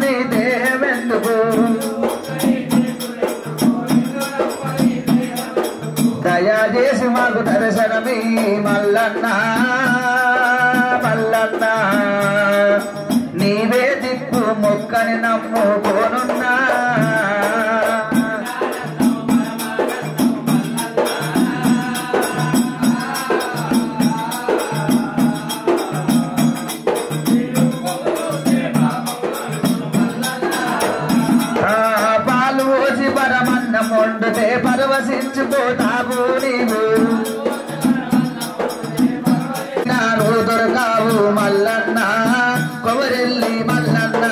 నీ దేహమెందుకు దయచేసి మాకు దర్శనమీ మల్లన్న మల్లన్న నీవే దిక్కు మొక్కని నమ్ముకోనున్నా పాలు పోసి పరమన్నం వండితే పరవశించిపోతావు నీవు నాను దొరకావు మల్లన్న కొమరెల్లి మల్లన్న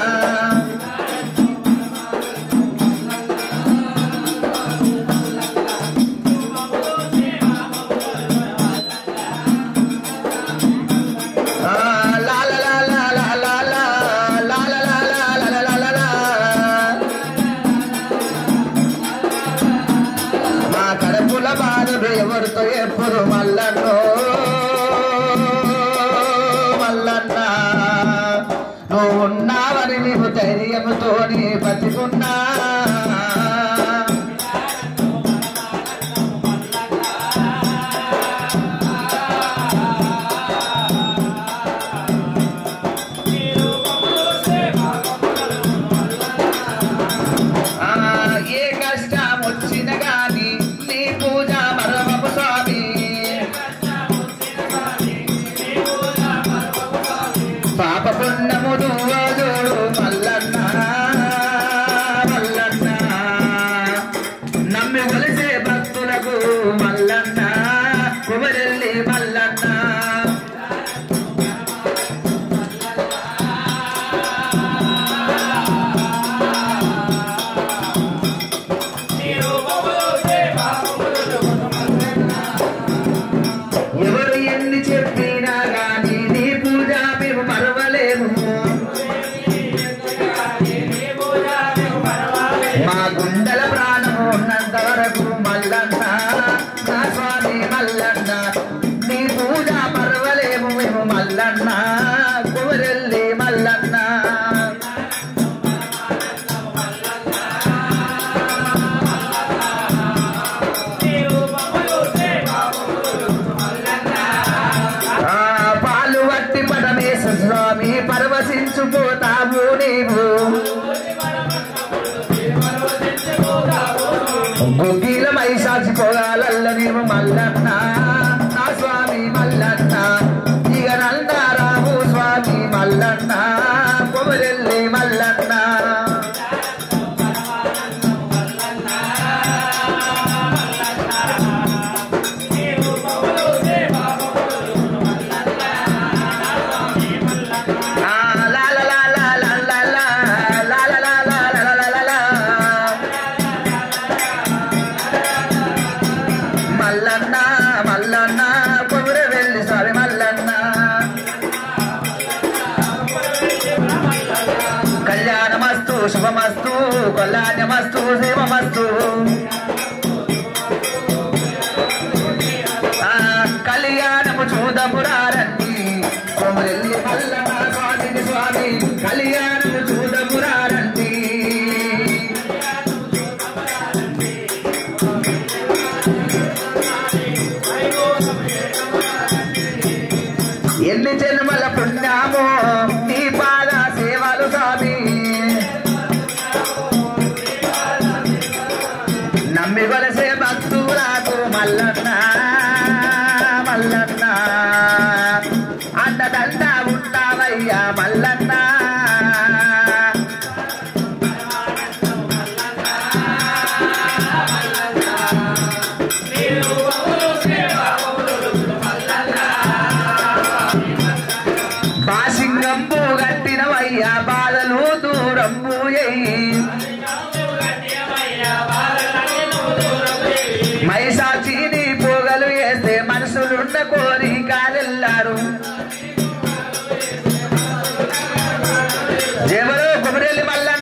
ఎవరితో ఎప్పుడు మల్లన్నో మల్లన్న నువ్వు ఉన్నావని నీవు ధైర్యంతో నీ బతికున్నా ఏ కష్టం వచ్చిన గాని నీ పూజ మరవము స్వామి పాప పుణ్యము చూడు మల్లన్న మల్లన్న నమ్మి కొలిసే భక్తులకు మల్లన్న కొమరెల్లి మల్లన్న ఎవరు ఎన్ని చెప్పినా గాని నీ పూజ మేము మరవలేము మా గుండెల ప్రాణము ఉన్నంత వరకు మల్లన్న నా స్వామి మల్లన్న నీ పూజ మరవలేము మేము మల్లన్న కొమరెల్లి మల్లన్న పాలు వట్టి పరమేశ్వర స్వామి పరవశించిపోతావు నీవు గుగ్గిల మైసాచిపోగాలల్ల నీవు మల్లన్న నా స్వామి మల్లన్న ఇక నందారావు స్వామి మల్లన్న కొమరెల్లి మల్లన్న మల్లన్న మల్లన్న కొమరెల్లి స్వామి మల్లన్న కళ్యాణమస్తు శుభమస్తు కళ్యాణమస్తు శివమస్తు కళ్యాణము చూదపురారండి కొమరెల్లి మల్లన్న స్వామిని స్వామి కళ్యాణము చూదపురారండి ఎన్ని జన్మల పుణ్యమో నీ పాద సేవలు స్వామి నమ్మి వలసే భక్తులకు మల్లన్న మల్లన్న అండదండ ఉంటావయ్యా మల్లన్న బాసింగంబు గట్టినవయ్యా బాధలు దూరంబు మైసాచిని పోగలు వేస్తే మనసులుండ కోరికలెల్లారు